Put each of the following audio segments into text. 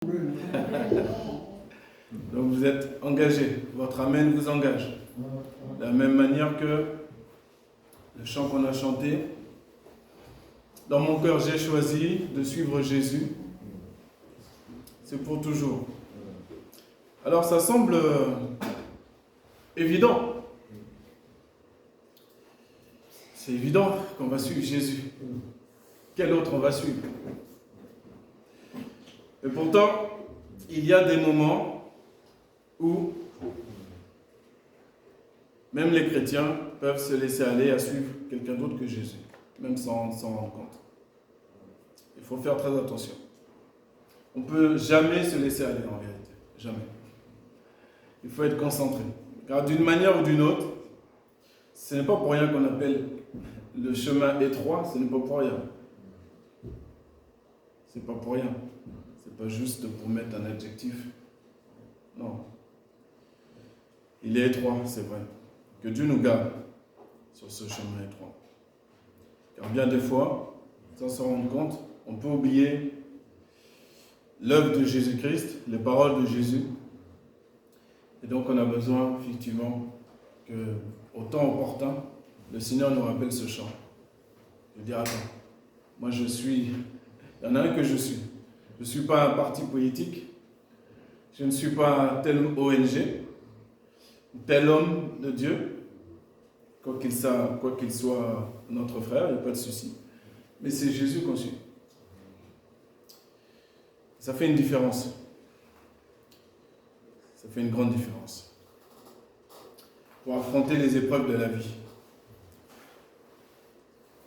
Donc vous êtes engagé, votre amen vous engage. De la même manière que le chant qu'on a chanté, dans mon cœur j'ai choisi de suivre Jésus, c'est pour toujours. Alors ça semble évident. C'est évident qu'on va suivre Jésus. Quel autre on va suivre? Et pourtant, il y a des moments où même les chrétiens peuvent se laisser aller à suivre quelqu'un d'autre que Jésus, même sans s'en rendre compte. Il faut faire très attention. On ne peut jamais se laisser aller en vérité. Jamais. Il faut être concentré. Car d'une manière ou d'une autre, ce n'est pas pour rien qu'on appelle le chemin étroit, ce n'est pas pour rien. C'est pas pour rien. C'est pas juste pour mettre un adjectif. Non. Il est étroit, c'est vrai. Que Dieu nous garde sur ce chemin étroit. Car bien des fois, sans s'en rendre compte, on peut oublier l'œuvre de Jésus-Christ, les paroles de Jésus. Et donc on a besoin effectivement que, au temps opportun, le Seigneur nous rappelle ce chant. De dire, attends, moi je suis, il y en a un que je suis. Je ne suis pas un parti politique, je ne suis pas un tel ONG, tel homme de Dieu, quoi qu'il soit notre frère, il n'y a pas de souci. Mais c'est Jésus qu'on suit. Ça fait une différence. Ça fait une grande différence. Pour affronter les épreuves de la vie.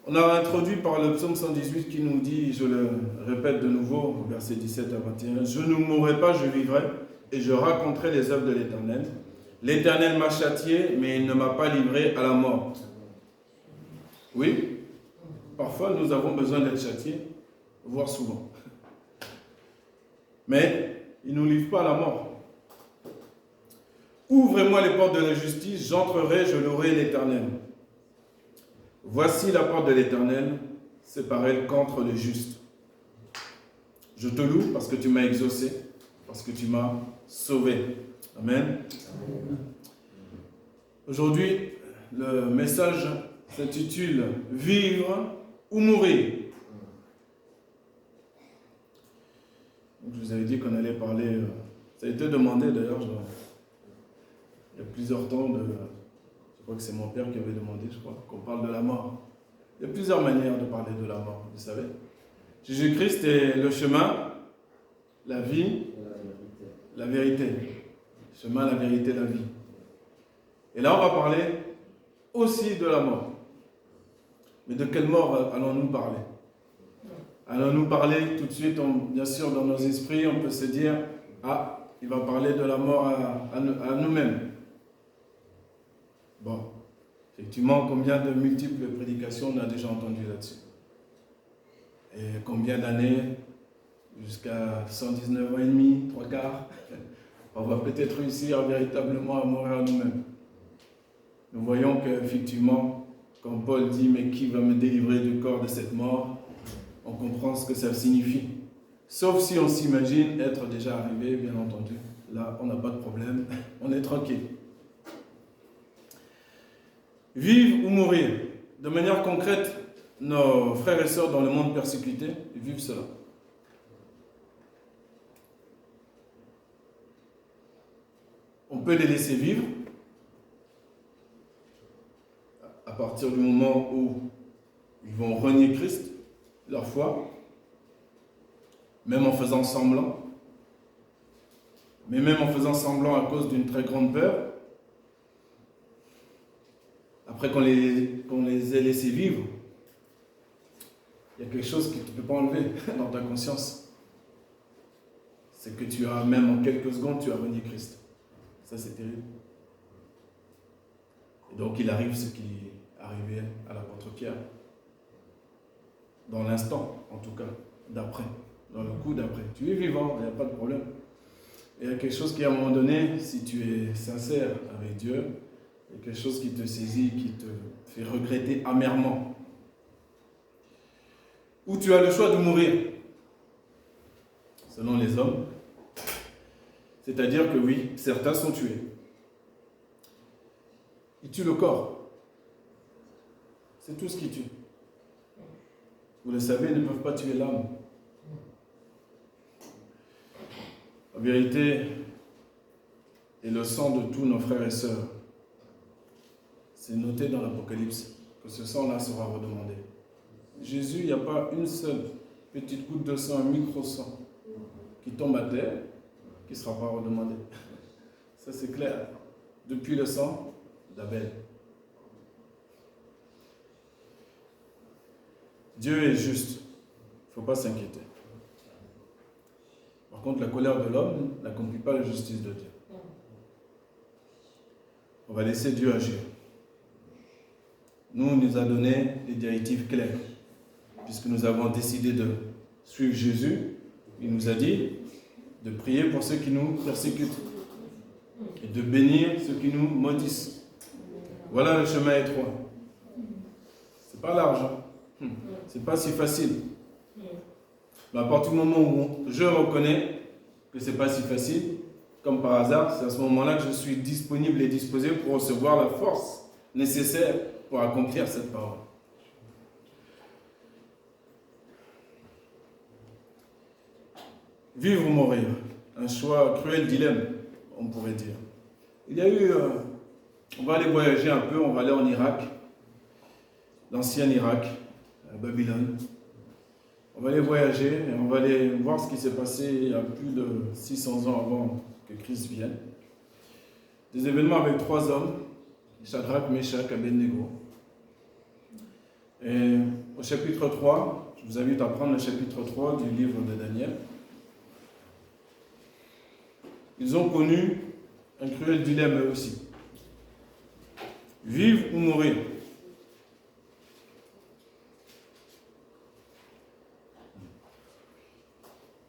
On a introduit par le psaume 118 qui nous dit, je le répète de nouveau, versets 17 à 21, « Je ne mourrai pas, je vivrai, et je raconterai les œuvres de l'Éternel. L'Éternel m'a châtié, mais il ne m'a pas livré à la mort. » Oui, parfois nous avons besoin d'être châtiés, voire souvent. Mais il ne nous livre pas à la mort. « Ouvrez-moi les portes de la justice, j'entrerai, je louerai l'Éternel. Voici la porte de l'Éternel, c'est par elle qu'entre les justes. Je te loue parce que tu m'as exaucé, parce que tu m'as sauvé. » Amen. Aujourd'hui, le message s'intitule « Vivre ou mourir ». Je vous avais dit qu'on allait parler, ça a été demandé d'ailleurs, il y a plusieurs temps, je crois que c'est mon père qui avait demandé, je crois, qu'on parle de la mort. Il y a plusieurs manières de parler de la mort, vous savez. Jésus-Christ est le chemin, la vie, la vérité. Le chemin, la vérité, la vie. Et là, on va parler aussi de la mort. Mais de quelle mort allons-nous parler? Allons-nous parler tout de suite, bien sûr, dans nos esprits, on peut se dire, ah, il va parler de la mort à nous-mêmes. Bon, effectivement, combien de multiples prédications on a déjà entendues là-dessus? Et combien d'années? Jusqu'à 119 ans et demi, 3/4. On va peut-être réussir véritablement à mourir à nous-mêmes. Nous voyons qu'effectivement, quand Paul dit « Mais qui va me délivrer du corps de cette mort ?» on comprend ce que ça signifie. Sauf si on s'imagine être déjà arrivé, bien entendu. Là, on n'a pas de problème, on est tranquille. Vivre ou mourir. De manière concrète, nos frères et sœurs dans le monde persécuté vivent cela. On peut les laisser vivre à partir du moment où ils vont renier Christ, leur foi, même en faisant semblant, mais même en faisant semblant à cause d'une très grande peur. Après qu'on les ait laissés vivre, il y a quelque chose que tu ne peux pas enlever dans ta conscience. C'est que tu as, même en quelques secondes, tu as renié Christ. Ça, c'est terrible. Et donc, il arrive ce qui est arrivé à l'apôtre Pierre. Dans l'instant, en tout cas, d'après. Dans le coup d'après. Tu es vivant, il n'y a pas de problème. Et il y a quelque chose qui, à un moment donné, si tu es sincère avec Dieu, il y a quelque chose qui te saisit, qui te fait regretter amèrement. Ou tu as le choix de mourir. Selon les hommes, C'est-à-dire que oui, certains sont tués. Ils tuent le corps. C'est tout ce qu'ils tuent. Vous le savez, ils ne peuvent pas tuer l'âme. La vérité est le sang de tous nos frères et sœurs. C'est noté dans l'Apocalypse que ce sang-là sera redemandé. Jésus, il n'y a pas une seule petite goutte de sang, un micro-sang qui tombe à terre, qui ne sera pas redemandé. Ça, c'est clair. Depuis le sang d'Abel. Dieu est juste. Il ne faut pas s'inquiéter. Par contre, la colère de l'homme n'accomplit pas la justice de Dieu. On va laisser Dieu agir. Nous, il nous a donné des directives claires. Puisque nous avons décidé de suivre Jésus, il nous a dit de prier pour ceux qui nous persécutent et de bénir ceux qui nous maudissent. Voilà le chemin étroit. C'est pas large, hein? C'est pas si facile. Mais à partir du moment où je reconnais que c'est pas si facile, comme par hasard, c'est à ce moment-là que je suis disponible et disposé pour recevoir la force nécessaire pour accomplir cette parole. Vivre ou mourir, un choix cruel dilemme, on pourrait dire. Il y a eu, on va aller voyager un peu, on va aller en Irak, l'ancien Irak, à Babylone. On va aller voyager et on va aller voir ce qui s'est passé il y a plus de 600 ans avant que Christ vienne. Des événements avec 3 hommes, Shadrach, Meshach, Abednego. Et au chapitre 3, je vous invite à prendre le chapitre 3 du livre de Daniel. Ils ont connu un cruel dilemme eux aussi. Vivre ou mourir.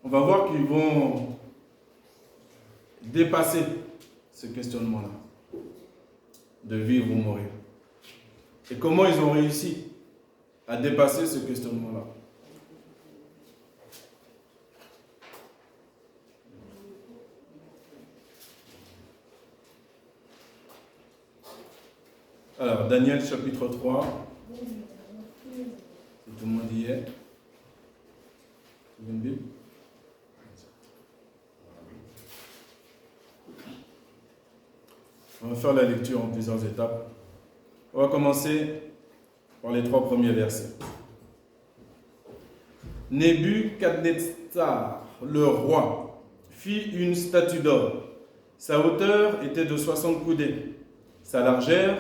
On va voir qu'ils vont dépasser ce questionnement-là, de vivre ou mourir. Et comment ils ont réussi à dépasser ce questionnement-là. Alors, Daniel chapitre 3. Si tout le monde y est. Vous avez une Bible ? On va faire la lecture en plusieurs étapes. On va commencer par les 3 premiers versets. Nebuchadnezzar, le roi, fit une statue d'or. Sa hauteur était de 60 coudées. Sa largeur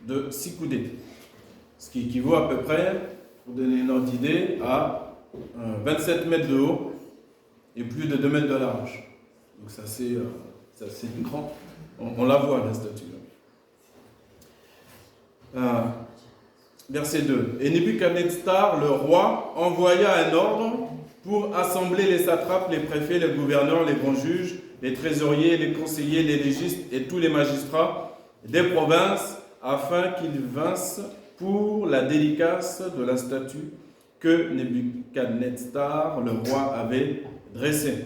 de 6 coudées. Ce qui équivaut à peu près, pour donner une ordre d'idée, à 27 mètres de haut et plus de 2 mètres de large. Donc ça c'est grand. On la voit, la statue. Verset 2. Et Nebuchadnezzar, le roi, envoya un ordre pour assembler les satrapes, les préfets, les gouverneurs, les grands juges, les trésoriers, les conseillers, les légistes et tous les magistrats des provinces, afin qu'ils vinssent pour la dédicace de la statue que Nebuchadnezzar, le roi, avait dressée.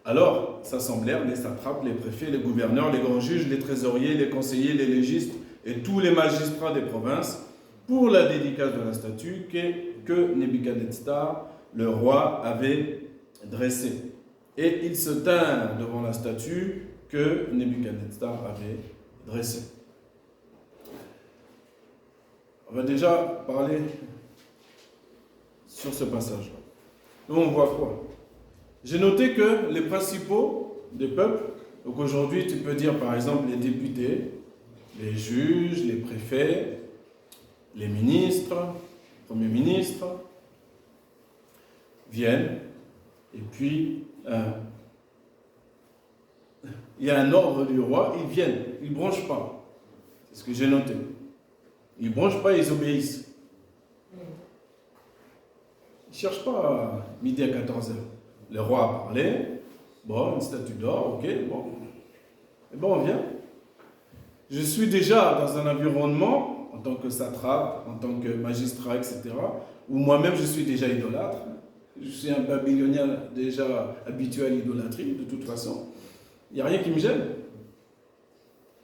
Alors s'assemblèrent les satrapes, les préfets, les gouverneurs, les grands juges, les trésoriers, les conseillers, les légistes et tous les magistrats des provinces pour la dédicace de la statue que Nebuchadnezzar, le roi, avait dressée. Et ils se tinrent devant la statue que Nebuchadnezzar avait dressée. On va déjà parler sur ce passage-là. Nous, on voit quoi ? J'ai noté que les principaux des peuples, donc aujourd'hui tu peux dire par exemple les députés, les juges, les préfets, les ministres, premiers ministres, viennent et puis il y a un ordre du roi, ils viennent, ils ne bronchent pas. C'est ce que j'ai noté. Ils ne bronchent pas, ils obéissent. Ils ne cherchent pas à midi à 14h. Le roi a parlé, bon, une statue d'or, ok, bon. Et bon, on vient. Je suis déjà dans un environnement, en tant que satrape, en tant que magistrat, etc., où moi-même je suis déjà idolâtre. Je suis un babylonien déjà habitué à l'idolâtrie, de toute façon. Il n'y a rien qui me gêne.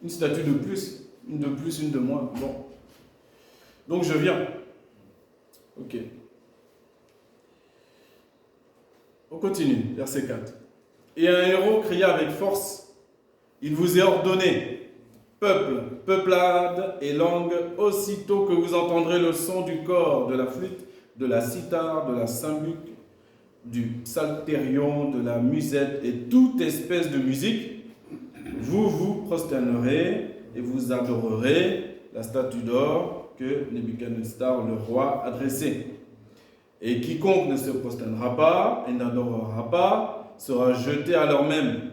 Une statue de plus, une de moins. Bon. Donc je viens. Ok. On continue, verset 4. Et un héros cria avec force, il vous est ordonné, peuple, peuplade et langue, aussitôt que vous entendrez le son du corps, de la flûte, de la cithare, de la cymbale, du psalterion, de la musette et toute espèce de musique, vous vous prosternerez et vous adorerez la statue d'or que Nebuchadnezzar le roi a dressée. Et quiconque ne se prosternera pas et n'adorera pas sera jeté alors même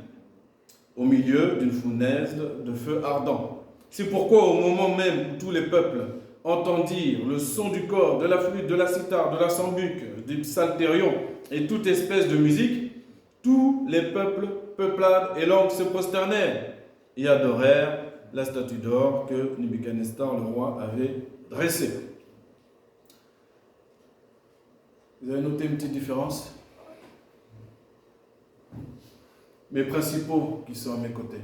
au milieu d'une fournaise de feu ardent. C'est pourquoi au moment même où tous les peuples entendirent le son du corps, de la flûte, de la cithare, de la sambuc, du psalterion et toute espèce de musique, tous les peuples, peuplades et langues se prosternèrent et adorèrent la statue d'or que Nebuchadnezzar le roi avait dressée. Vous avez noté une petite différence? Mes principaux qui sont à mes côtés,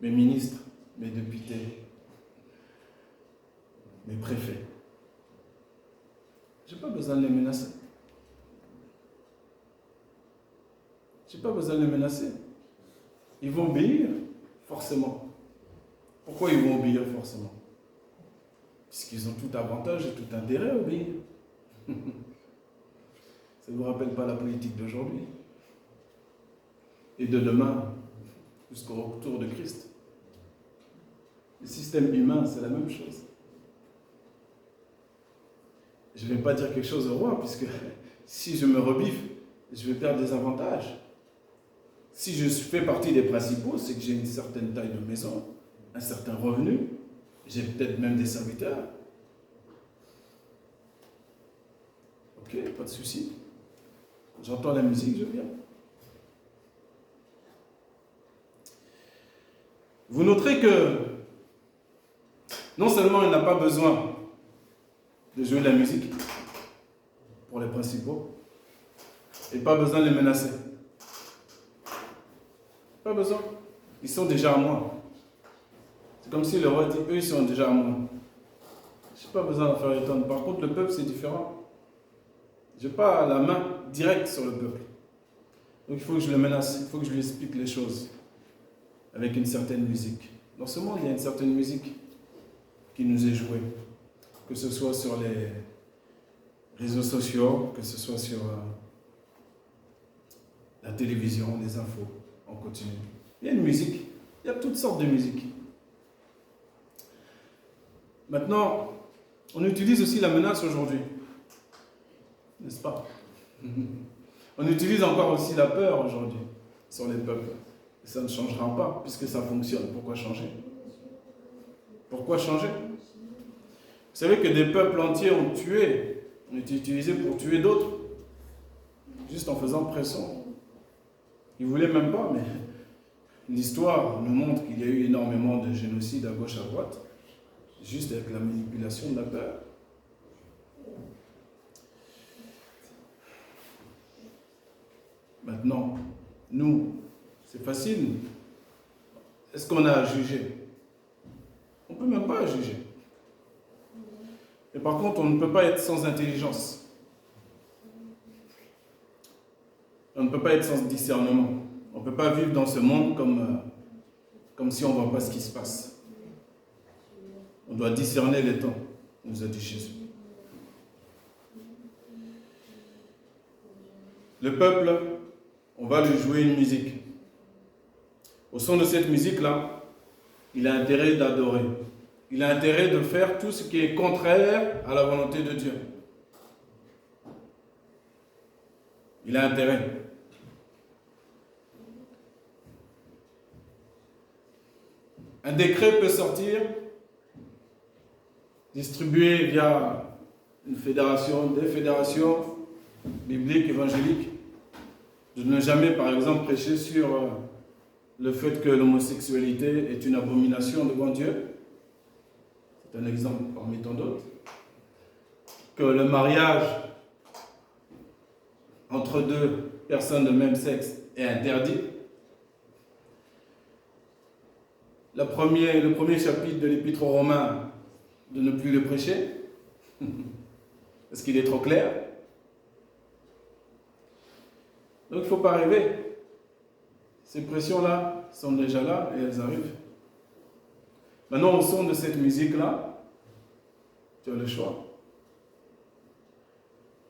mes ministres, mes députés, mes préfets, je n'ai pas besoin de les menacer. Je n'ai pas besoin de les menacer. Ils vont obéir, forcément. Pourquoi ils vont obéir, forcément? Puisqu'ils ont tout avantage et tout intérêt à obéir. Ça ne vous rappelle pas la politique d'aujourd'hui et de demain jusqu'au retour de Christ? Le système humain, c'est la même chose. Je ne vais pas dire quelque chose au roi, puisque si je me rebiffe, je vais perdre des avantages. Si je fais partie des principaux, c'est que j'ai une certaine taille de maison, un certain revenu, j'ai peut-être même des serviteurs. Ok, pas de souci. J'entends la musique, je viens. Vous noterez que non seulement il n'a pas besoin de jouer de la musique pour les principaux, et pas besoin de les menacer. Pas besoin. Ils sont déjà à moi. C'est comme si le roi dit, eux ils sont déjà à moi. Je n'ai pas besoin d'en faire étonner. Par contre, le peuple c'est différent. Je n'ai pas la main directe sur le peuple. Donc il faut que je le menace, il faut que je lui explique les choses avec une certaine musique. Dans ce monde, il y a une certaine musique qui nous est jouée. Que ce soit sur les réseaux sociaux, que ce soit sur la télévision, les infos, on continue. Il y a une musique, il y a toutes sortes de musiques. Maintenant, on utilise aussi la menace aujourd'hui. N'est-ce pas? On utilise encore aussi la peur aujourd'hui sur les peuples. Et ça ne changera pas, puisque ça fonctionne. Pourquoi changer? Pourquoi changer? Vous savez que des peuples entiers ont été utilisés pour tuer d'autres, juste en faisant pression. Ils ne voulaient même pas, mais l'histoire nous montre qu'il y a eu énormément de génocides à gauche, à droite, juste avec la manipulation de la peur. Maintenant, nous, c'est facile. Est-ce qu'on a à juger? On ne peut même pas juger. Et par contre, on ne peut pas être sans intelligence. On ne peut pas être sans discernement. On ne peut pas vivre dans ce monde comme si on ne voit pas ce qui se passe. On doit discerner les temps, nous a dit Jésus. Le peuple, on va lui jouer une musique. Au son de cette musique-là, il a intérêt d'adorer. Il a intérêt de faire tout ce qui est contraire à la volonté de Dieu. Il a intérêt. Un décret peut sortir, distribué via une fédération, des fédérations bibliques, évangéliques, de ne jamais, par exemple, prêcher sur le fait que l'homosexualité est une abomination devant Dieu. C'est un exemple parmi tant d'autres. Que le mariage entre deux personnes de même sexe est interdit. Le premier chapitre de l'Épître aux Romains, de ne plus le prêcher. Est-ce qu'il est trop clair? Donc il ne faut pas rêver. Ces pressions-là sont déjà là et elles arrivent. Maintenant, au son de cette musique-là, tu as le choix.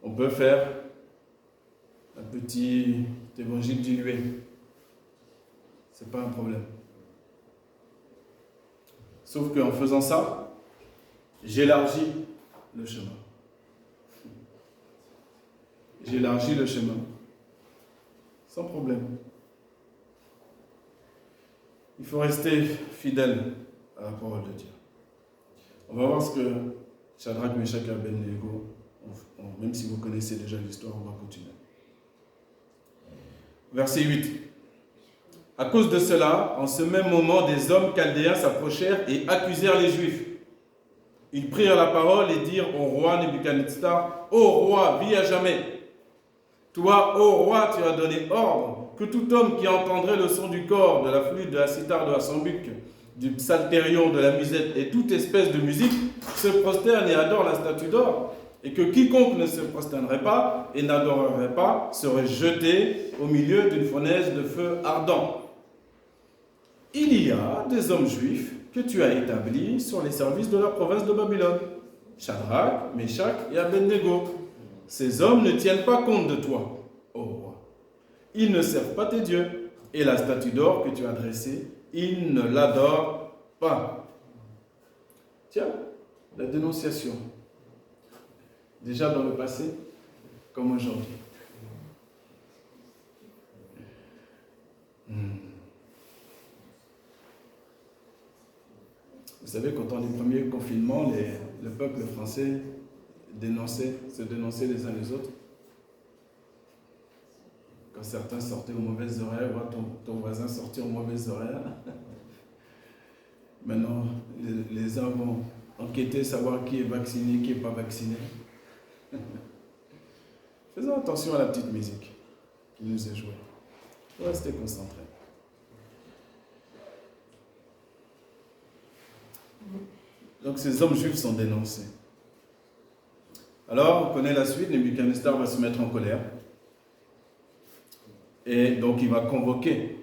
On peut faire un petit évangile dilué. Ce n'est pas un problème. Sauf qu'en faisant ça, j'élargis le chemin. J'élargis le chemin. Sans problème. Il faut rester fidèle à la parole de Dieu. On va voir ce que Shadrach, Meshach et Abednego, même si vous connaissez déjà l'histoire, on va continuer. Verset 8. À cause de cela, en ce même moment, des hommes chaldéens s'approchèrent et accusèrent les Juifs. Ils prirent la parole et dirent au roi Nebuchadnezzar, « Ô roi, vis à jamais. Toi, ô roi, tu as donné ordre que tout homme qui entendrait le son du cor, de la flûte, de la cithare, de la sambuc, du psalterion, de la musette et toute espèce de musique se prosterne et adore la statue d'or, et que quiconque ne se prosternerait pas et n'adorerait pas serait jeté au milieu d'une fournaise de feu ardent. Il y a des hommes juifs que tu as établis sur les services de la province de Babylone, Shadrach, Meshach et Abednego. Ces hommes ne tiennent pas compte de toi, ô roi. Ils ne servent pas tes dieux, et la statue d'or que tu as dressée, ils ne l'adorent pas. » Tiens, la dénonciation. Déjà dans le passé, comme aujourd'hui. Vous savez, qu'au temps du premier confinement, le peuple français se dénonçait les uns les autres. Quand certains sortaient aux mauvaises horaires, voir ton voisin sortir aux mauvaises horaires. Maintenant, les uns vont enquêter, savoir qui est vacciné, qui n'est pas vacciné. Faisons attention à la petite musique qui nous est jouée. Il faut rester concentré. Donc ces hommes juifs sont dénoncés. Alors, on connaît la suite, Nebuchadnezzar va se mettre en colère. Et donc il va convoquer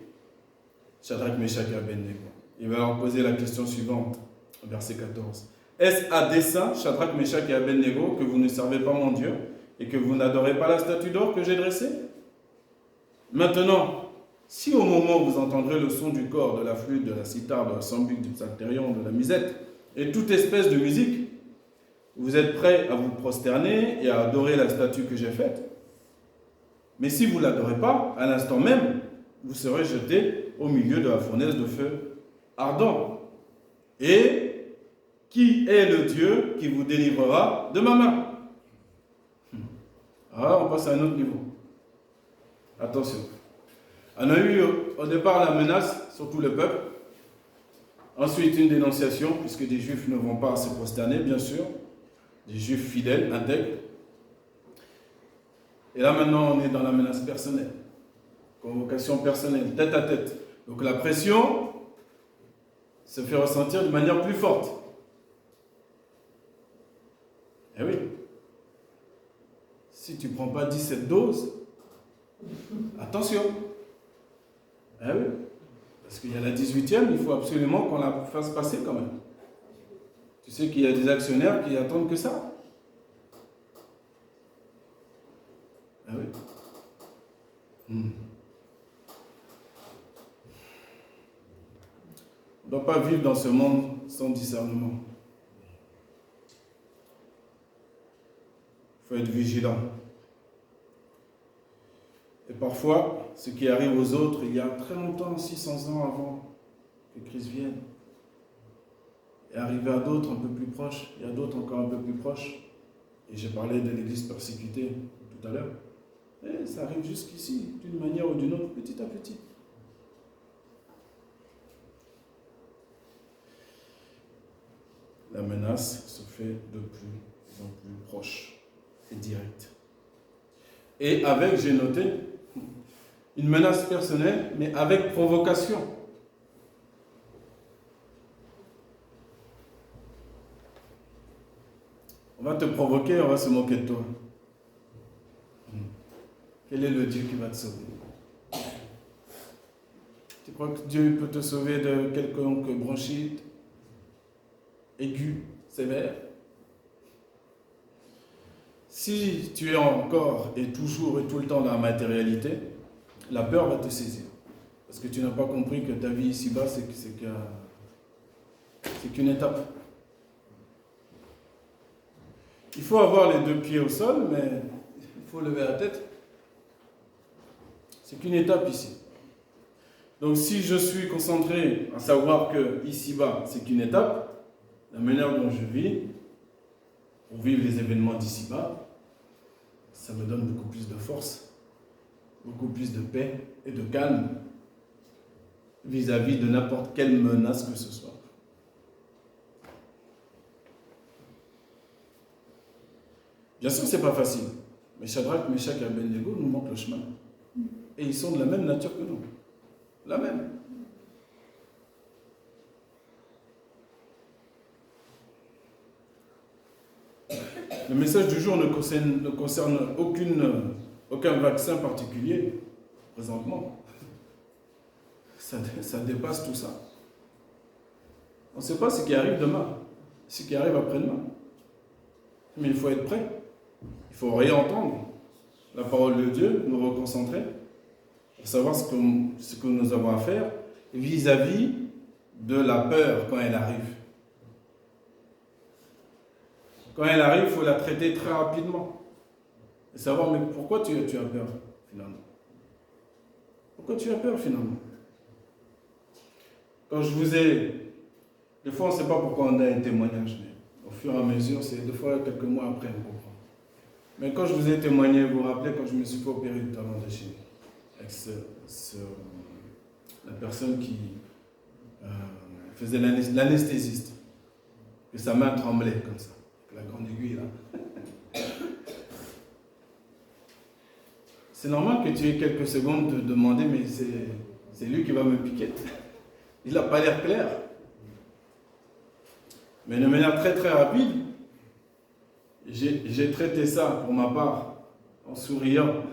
Shadrach, Meshach et Abednego. Il va leur poser la question suivante, verset 14. Est-ce à dessein, Shadrach, Meshach et Abednego, que vous ne servez pas mon Dieu et que vous n'adorez pas la statue d'or que j'ai dressée? Maintenant, si au moment où vous entendrez le son du cor, de la flûte, de la cithare, de la sambuc, du psalterion, de la musette et toute espèce de musique, vous êtes prêts à vous prosterner et à adorer la statue que j'ai faite, mais si vous ne l'adorez pas, à l'instant même, vous serez jeté au milieu de la fournaise de feu ardent. Et qui est le Dieu qui vous délivrera de ma main? Alors, on passe à un autre niveau. Attention. On a eu au départ la menace sur tout le peuple. Ensuite, une dénonciation, puisque des Juifs ne vont pas se prosterner, bien sûr. Des Juifs fidèles, intègres. Et là, maintenant, on est dans la menace personnelle. Convocation personnelle, tête à tête. Donc la pression se fait ressentir de manière plus forte. Eh oui. Si tu ne prends pas 17 doses, attention. Eh oui. Parce qu'il y a la 18e, il faut absolument qu'on la fasse passer quand même. Tu sais qu'il y a des actionnaires qui attendent que ça. Ah oui. On ne doit pas vivre dans ce monde sans discernement. Il faut être vigilant. Et parfois, ce qui arrive aux autres, il y a très longtemps, 600 ans avant que Christ vienne, est arrivé à d'autres un peu plus proches, et à d'autres encore un peu plus proches. Et j'ai parlé de l'Église persécutée tout à l'heure. Et ça arrive jusqu'ici, d'une manière ou d'une autre, petit à petit. La menace se fait de plus en plus proche et directe. Et avec, j'ai noté, une menace personnelle, mais avec provocation. On va te provoquer, on va se moquer de toi. Quel est le Dieu qui va te sauver? Tu crois que Dieu peut te sauver de quelconque bronchite aiguë, sévère? Si tu es encore et toujours et tout le temps dans la matérialité, la peur va te saisir. Parce que tu n'as pas compris que ta vie ici-bas, c'est qu'une étape. Il faut avoir les deux pieds au sol, mais il faut lever la tête. C'est qu'une étape ici. Donc si je suis concentré à savoir que ici-bas, c'est qu'une étape, la manière dont je vis, pour vivre les événements d'ici-bas, ça me donne beaucoup plus de force, beaucoup plus de paix et de calme vis-à-vis de n'importe quelle menace que ce soit. Bien sûr, ce n'est pas facile, mais Shadrach, Meshach et Abednego nous montrent le chemin. Et ils sont de la même nature que nous. La même. Le message du jour ne concerne aucun vaccin particulier, présentement. Ça dépasse tout ça. On ne sait pas ce qui arrive demain, ce qui arrive après-demain. Mais il faut être prêt. Il faut réentendre la parole de Dieu, nous reconcentrer, pour savoir ce que nous avons à faire vis-à-vis de la peur quand elle arrive. Quand elle arrive, il faut la traiter très rapidement. Et savoir, mais pourquoi tu as peur, finalement? Pourquoi tu as peur, finalement? Quand je vous ai... Des fois, on ne sait pas pourquoi on a un témoignage, mais au fur et à mesure, c'est des fois quelques mois après, on comprend. Mais quand je vous ai témoigné, vous vous rappelez quand je me suis fait opérer du talon d'Achille, avec la personne qui faisait l'anesthésiste, que sa main tremblait comme ça, avec la grande aiguille là. C'est normal que tu aies quelques secondes de demander, mais c'est lui qui va me piquer. Il n'a pas l'air clair. Mais de manière très très rapide, j'ai traité ça pour ma part en souriant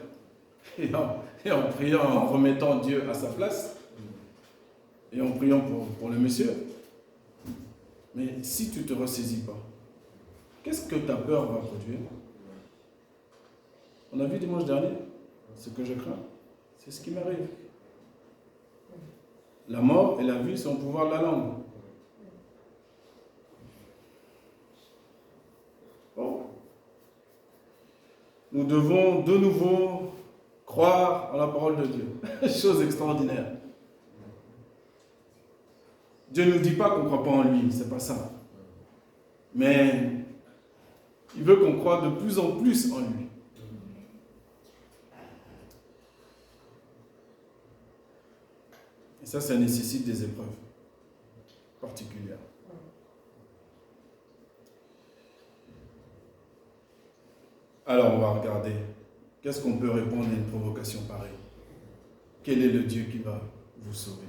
et en priant, en remettant Dieu à sa place et en priant pour le monsieur. Mais si tu ne te ressaisis pas, qu'est-ce que ta peur va produire? On a vu dimanche dernier, ce que je crains, c'est ce qui m'arrive. La mort et la vie sont au pouvoir de la langue. Bon. Nous devons de nouveau croire en la parole de Dieu. Chose extraordinaire. Dieu ne nous dit pas qu'on ne croit pas en lui, c'est pas ça. Mais il veut qu'on croie de plus en plus en lui. Et ça nécessite des épreuves particulières. Alors on va regarder, qu'est-ce qu'on peut répondre à une provocation pareille? Quel est le Dieu qui va vous sauver?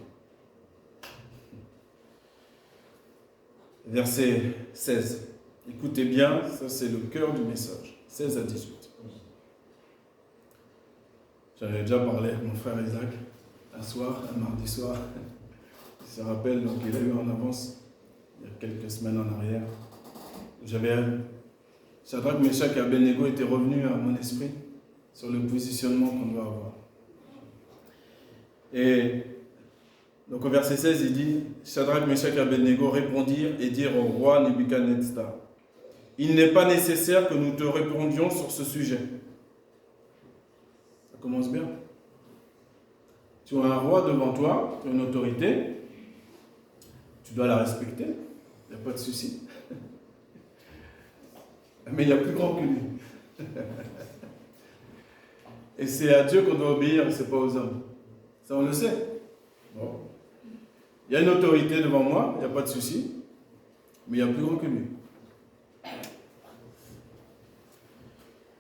Verset 16. Écoutez bien, ça c'est le cœur du message. 16 à 18. J'avais déjà parlé avec mon frère Isaac un mardi soir. Il se rappelle, donc il a eu en avance, il y a quelques semaines en arrière. Shadrach, Meshach et Abednego étaient revenus à mon esprit sur le positionnement qu'on doit avoir. Et donc au verset 16, il dit, Shadrach, Meshach et Abednego répondirent et dirent au roi Nebuchadnezzar, il n'est pas nécessaire que nous te répondions sur ce sujet. Ça commence bien. Tu as un roi devant toi, tu as une autorité, tu dois la respecter, il n'y a pas de souci. Mais il y a plus grand que lui. Et c'est à Dieu qu'on doit obéir, ce n'est pas aux hommes. Ça, on le sait. Bon. Il y a une autorité devant moi, il n'y a pas de souci, mais il y a plus grand que lui.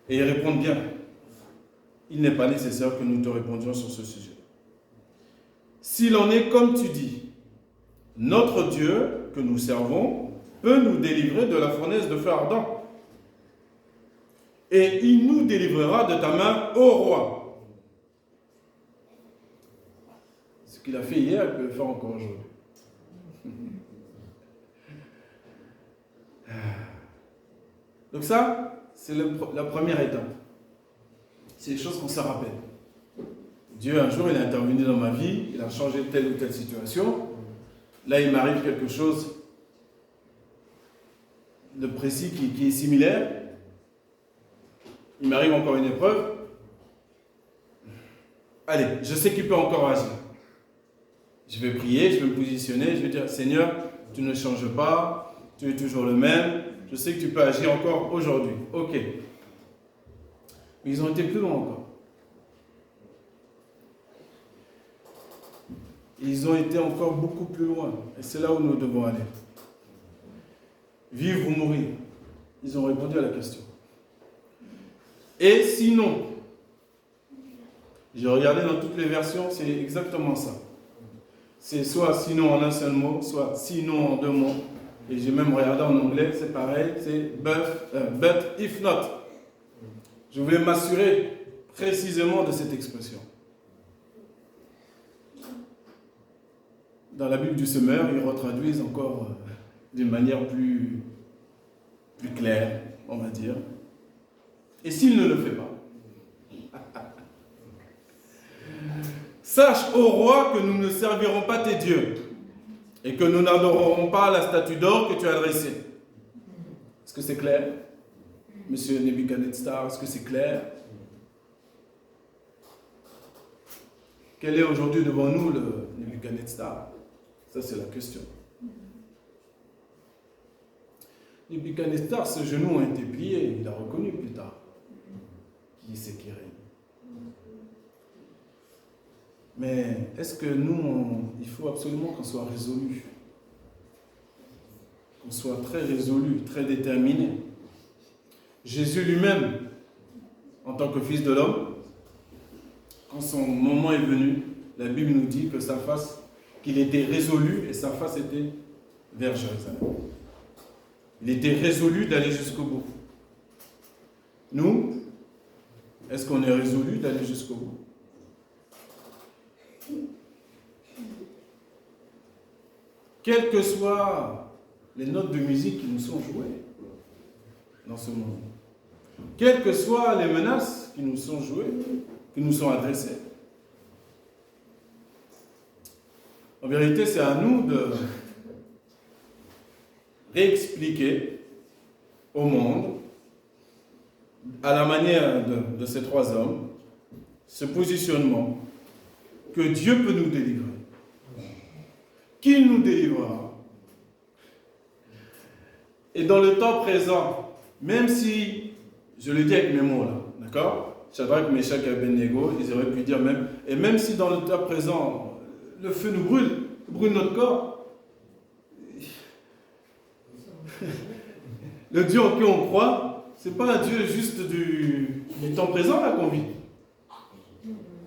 Et ils répondent bien. il n'est pas nécessaire que nous te répondions sur ce sujet. S'il en est comme tu dis, notre Dieu que nous servons peut nous délivrer de la fournaise de feu ardent. Et il nous délivrera de ta main, ô roi. Ce qu'il a fait hier, il peut le faire encore aujourd'hui. Donc ça, c'est la première étape. C'est des choses qu'on se rappelle. Dieu, un jour, il est intervenu dans ma vie, il a changé telle ou telle situation. Là, il m'arrive quelque chose de précis qui est similaire. Il m'arrive encore une épreuve. Allez, je sais qu'il peut encore agir. Je vais prier, je vais me positionner, je vais dire, Seigneur, tu ne changes pas, tu es toujours le même, je sais que tu peux agir encore aujourd'hui. Ok. Mais ils ont été plus loin encore. Ils ont été encore beaucoup plus loin. Et c'est là où nous devons aller. Vivre ou mourir. Ils ont répondu à la question. Et sinon, j'ai regardé dans toutes les versions, c'est exactement ça. C'est soit sinon en un seul mot, soit sinon en deux mots. Et j'ai même regardé en anglais, c'est pareil, c'est but if not. Je voulais m'assurer précisément de cette expression. Dans la Bible du Semeur, ils retraduisent encore d'une manière plus claire, on va dire. Et s'il ne le fait pas, sache, ô roi, que nous ne servirons pas tes dieux et que nous n'adorerons pas la statue d'or que tu as dressée. Est-ce que c'est clair? Monsieur Nebuchadnezzar, est-ce que c'est clair? Quel est aujourd'hui devant nous le Nebuchadnezzar? Ça, c'est la question. Nebuchadnezzar, ses genoux ont été pliés, il a reconnu plus tard qui c'est qui règne. Mais est-ce que nous, il faut absolument qu'on soit résolu, qu'on soit très résolu, très déterminé. Jésus lui-même, en tant que fils de l'homme, quand son moment est venu, la Bible nous dit que sa face, qu'il était résolu et sa face était vers Jérusalem. Il était résolu d'aller jusqu'au bout. Nous, est-ce qu'on est résolu d'aller jusqu'au bout? Quelles que soient les notes de musique qui nous sont jouées dans ce monde, quelles que soient les menaces qui nous sont jouées, qui nous sont adressées, en vérité, c'est à nous de réexpliquer au monde, à la manière de ces trois hommes, ce positionnement que Dieu peut nous délivrer. Qu'il nous délivrera. Et dans le temps présent, même si, je le dis avec mes mots là, d'accord? Shadrach, Meshach et Abednego, ils auraient pu dire même, et même si dans le temps présent, le feu nous brûle notre corps, le Dieu en qui on croit, c'est pas un Dieu juste du temps présent là qu'on vit.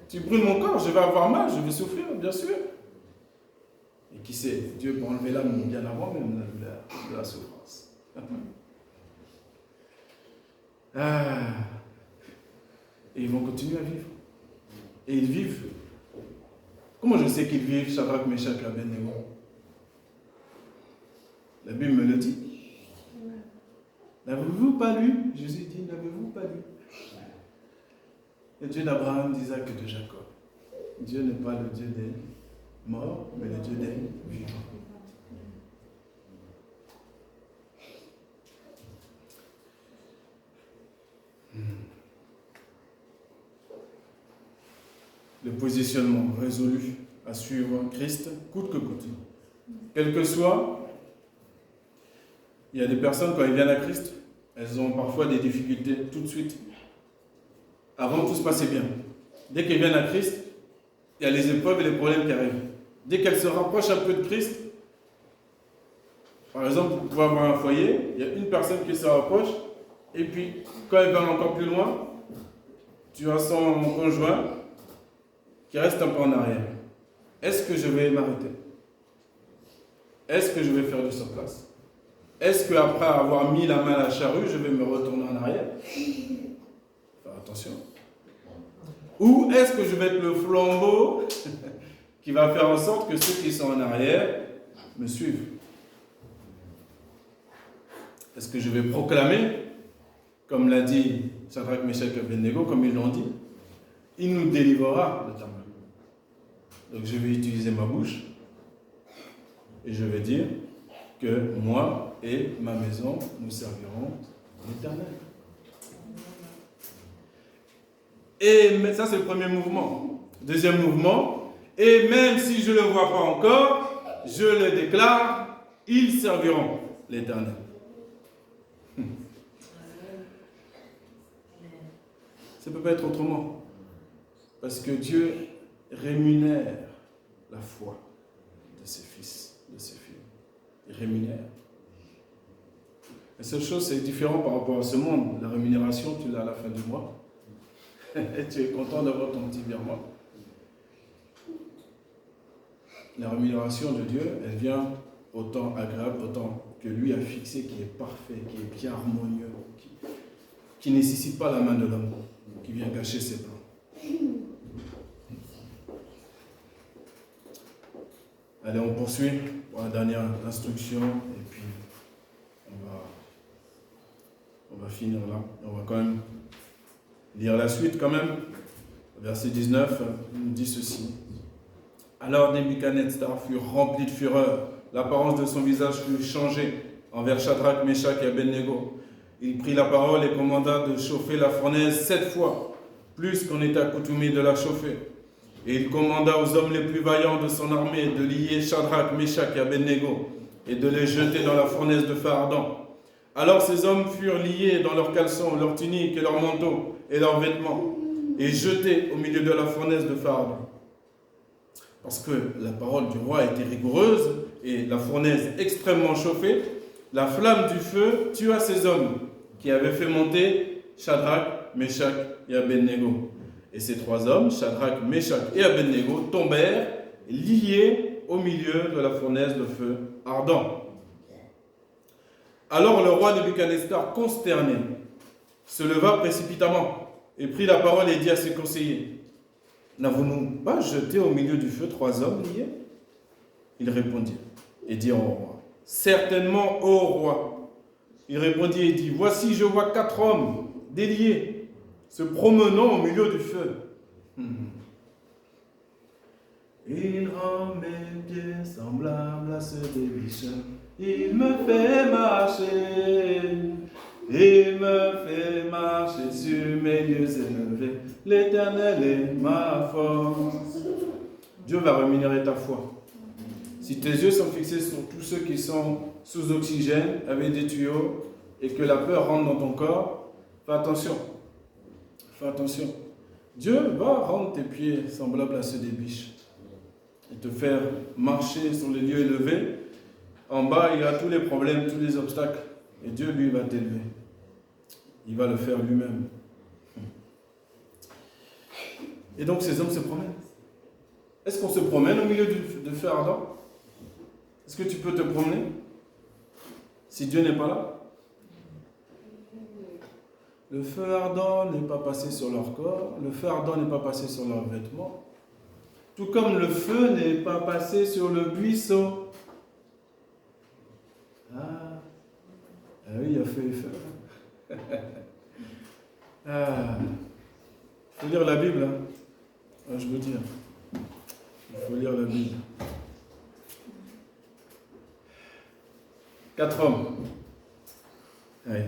Tu brûles mon corps, je vais avoir mal, je vais souffrir, bien sûr. Et qui sait, Dieu peut enlever l'âme bien avant même de la souffrance. Et ils vont continuer à vivre. Et ils vivent. Comment je sais qu'ils vivent, Shadrach, Meshach et Abednego? La Bible me le dit. N'avez-vous pas lu? Jésus dit, n'avez-vous pas lu? Le Dieu d'Abraham, d'Isaac et de Jacob. Dieu n'est pas le Dieu des morts, mais le Dieu des vivants. Le positionnement résolu à suivre Christ, coûte que coûte. Quel que soit, il y a des personnes, quand elles viennent à Christ, elles ont parfois des difficultés tout de suite. Avant, tout se passait bien. Dès qu'elles viennent à Christ, il y a les épreuves et les problèmes qui arrivent. Dès qu'elles se rapprochent un peu de Christ, par exemple, vous pouvez avoir un foyer, il y a une personne qui se rapproche, et puis, quand elle va encore plus loin, tu as son conjoint qui reste un peu en arrière. Est-ce que je vais m'arrêter? Est-ce que je vais faire de sa place? Est-ce qu'après avoir mis la main à la charrue, je vais me retourner en arrière? Faire attention. Ou est-ce que je vais être le flambeau qui va faire en sorte que ceux qui sont en arrière me suivent? Est-ce que je vais proclamer, comme l'a dit Shadrach, Meshach et Abednego, comme ils l'ont dit, il nous délivrera de ta main. Donc je vais utiliser ma bouche et je vais dire que moi et ma maison, nous servirons l'Éternel. Et ça, c'est le premier mouvement. Deuxième mouvement, et même si je ne le vois pas encore, je le déclare, ils serviront l'Éternel. Ça ne peut pas être autrement. Parce que Dieu rémunère la foi de ses fils, de ses filles. Il rémunère. La seule chose, c'est différent par rapport à ce monde. La rémunération, tu l'as à la fin du mois. Et tu es content d'avoir ton petit virement. La rémunération de Dieu, elle vient autant agréable, autant que lui a fixé, qui est parfait, qui est bien harmonieux, qui ne nécessite pas la main de l'homme, qui vient gâcher ses plans. Allez, on poursuit pour la dernière instruction et puis on va finir là. On va quand même lire la suite quand même. Verset 19 nous dit ceci. Alors Nebuchadnezzar fut rempli de fureur. L'apparence de son visage fut changée envers Shadrach, Meshach et Abednego. Il prit la parole et commanda de chauffer la fournaise 7 fois, plus qu'on était accoutumé de la chauffer. Et il commanda aux hommes les plus vaillants de son armée de lier Shadrach, Meshach et Abednego et de les jeter dans la fournaise de feu ardent. Alors ces hommes furent liés dans leurs caleçons, leurs tuniques et leurs manteaux et leurs vêtements et jetés au milieu de la fournaise de feu ardent. Parce que la parole du roi était rigoureuse et la fournaise extrêmement chauffée, la flamme du feu tua ces hommes qui avaient fait monter Shadrach, Meshach et Abednego. Et ces 3 hommes, Shadrach, Meshach et Abednego, tombèrent liés au milieu de la fournaise de feu ardent. Alors le roi Nebuchadnezzar, consterné, se leva précipitamment et prit la parole et dit à ses conseillers, « N'avons-nous pas jeté au milieu du feu 3 hommes liés ?» Ils répondirent et dirent au roi, « Certainement, ô roi. » Il répondit et dit, « Voici, je vois 4 hommes déliés, se promenant au milieu du feu. Il rend mes pieds semblables à ceux des biches. Il me fait marcher. Il me fait marcher sur mes yeux élevés. L'Éternel est ma force. » Dieu va rémunérer ta foi. Si tes yeux sont fixés sur tous ceux qui sont sous oxygène, avec des tuyaux, et que la peur rentre dans ton corps, fais attention. Fais attention. Dieu va rendre tes pieds semblables à ceux des biches et te faire marcher sur les lieux élevés. En bas, il y a tous les problèmes, tous les obstacles. Et Dieu, lui, va t'élever. Il va le faire lui-même. Et donc, ces hommes se promènent. Est-ce qu'on se promène au milieu de feu ardent? Est-ce que tu peux te promener si Dieu n'est pas là? Le feu ardent n'est pas passé sur leur corps, le feu ardent n'est pas passé sur leurs vêtements, tout comme le feu n'est pas passé sur le buisson. Ah oui, il y a feu et feu. Il faut lire la Bible, hein. Je veux dire, il faut lire la Bible. 4 hommes. Allez.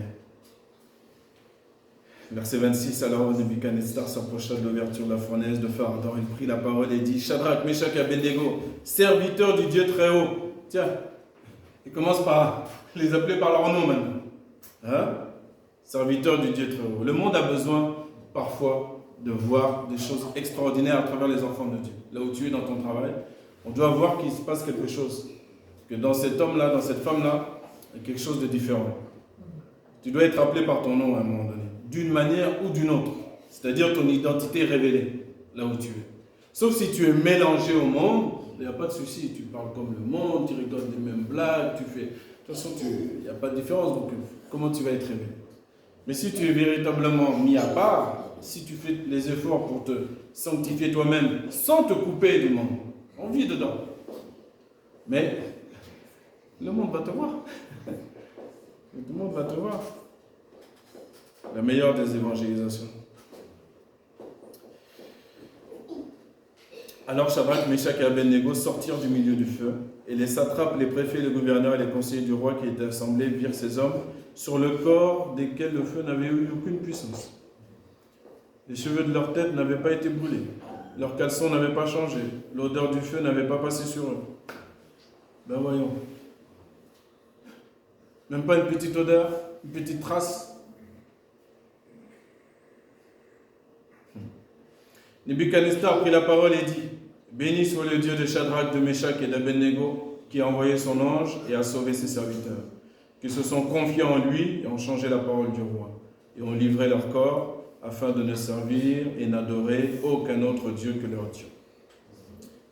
Verset 26, alors Nebuchadnezzar s'approcha de l'ouverture de la fournaise de feu ardent. Il prit la parole et dit, Shadrach, Meshach et Abednego, serviteurs du Dieu très haut. Tiens, il commence par les appeler par leur nom maintenant. Hein? Serviteurs du Dieu très haut. Le monde a besoin parfois de voir des choses extraordinaires à travers les enfants de Dieu. Là où tu es dans ton travail, on doit voir qu'il se passe quelque chose. Que dans cet homme-là, dans cette femme-là, il y a quelque chose de différent. Tu dois être appelé par ton nom à un moment donné, d'une manière ou d'une autre. C'est-à-dire ton identité révélée, là où tu es. Sauf si tu es mélangé au monde, il n'y a pas de souci. Tu parles comme le monde, tu rigoles des mêmes blagues, tu fais... De toute façon, il n'y a pas de différence. Donc, comment tu vas être révélé? Mais si tu es véritablement mis à part, si tu fais les efforts pour te sanctifier toi-même, sans te couper du monde, on vit dedans. Mais le monde va te voir. Le monde va te voir. La meilleure des évangélisations. Alors Shadrach, Meshach et Abednego sortirent du milieu du feu, et les satrapes, les préfets, les gouverneurs et les conseillers du roi qui étaient assemblés virent ces hommes sur le corps desquels le feu n'avait eu aucune puissance. Les cheveux de leur tête n'avaient pas été brûlés, leurs caleçons n'avaient pas changé, l'odeur du feu n'avait pas passé sur eux. Ben voyons. Même pas une petite odeur, une petite trace. Nebuchadnezzar prit la parole et dit: béni soit le Dieu de Shadrach, de Meshach et d'Abednego, qui a envoyé son ange et a sauvé ses serviteurs, qui se sont confiés en lui et ont changé la parole du roi, et ont livré leur corps afin de ne servir et n'adorer aucun autre Dieu que leur Dieu.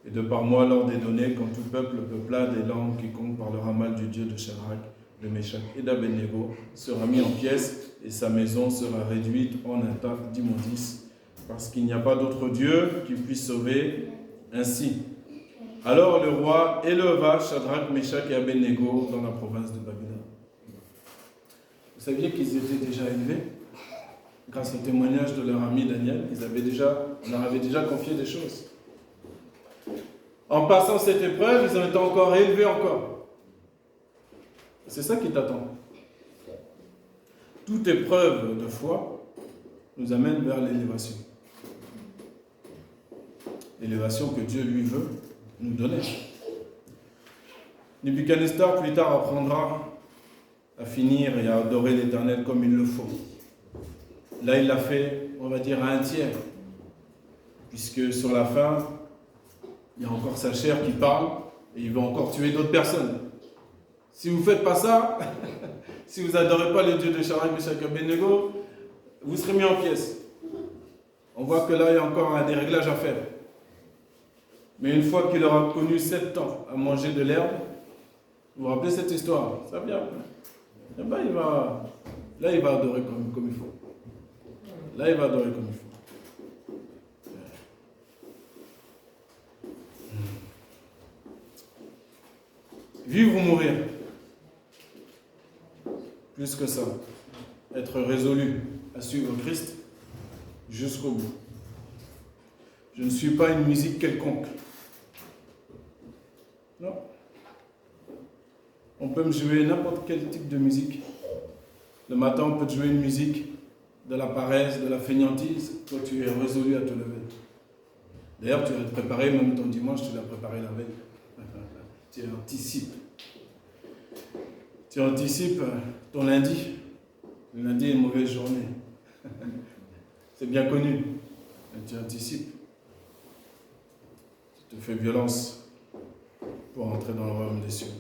Et de par moi, l'ordre est donné, quand tout peuple, peuplade et langue, quiconque parlera mal du Dieu de Shadrach, de Meshach et d'Abednego sera mis en pièces, et sa maison sera réduite en un tas d'immondices, parce qu'il n'y a pas d'autre Dieu qui puisse sauver ainsi. Alors le roi éleva Shadrach, Meshach et Abednego dans la province de Babylone. Vous saviez qu'ils étaient déjà élevés? Grâce au témoignage de leur ami Daniel, on leur avait déjà confié des choses. En passant cette épreuve, ils ont été encore élevés encore. C'est ça qui t'attend. Toute épreuve de foi nous amène vers l'élévation. L'élévation que Dieu lui veut nous donner. Nebuchadnezzar plus tard apprendra à finir et à adorer l'Éternel comme il le faut. Là, il l'a fait, on va dire, à un tiers. Puisque sur la fin, il y a encore sa chair qui parle et il va encore tuer d'autres personnes. Si vous ne faites pas ça, si vous n'adorez pas le Dieu de Shadrach, Meshach et Abednego, vous serez mis en pièces. On voit que là, il y a encore des réglages à faire. Mais une fois qu'il aura connu 7 ans à manger de l'herbe, vous vous rappelez cette histoire? Ça vient. Et ben, il va adorer comme il faut. Là, il va adorer comme il faut. Vivre ou mourir? Plus que ça. Être résolu à suivre Christ jusqu'au bout. Je ne suis pas une musique quelconque. Non. On peut me jouer n'importe quel type de musique. Le matin, on peut te jouer une musique de la paresse, de la fainéantise. Toi, tu es résolu à te lever. D'ailleurs, tu vas te préparer, même ton dimanche, tu l'as préparé la veille. Tu anticipes. Tu anticipes ton lundi. Le lundi est une mauvaise journée. C'est bien connu. Et tu anticipes. Tu te fais violence pour entrer dans le royaume des cieux.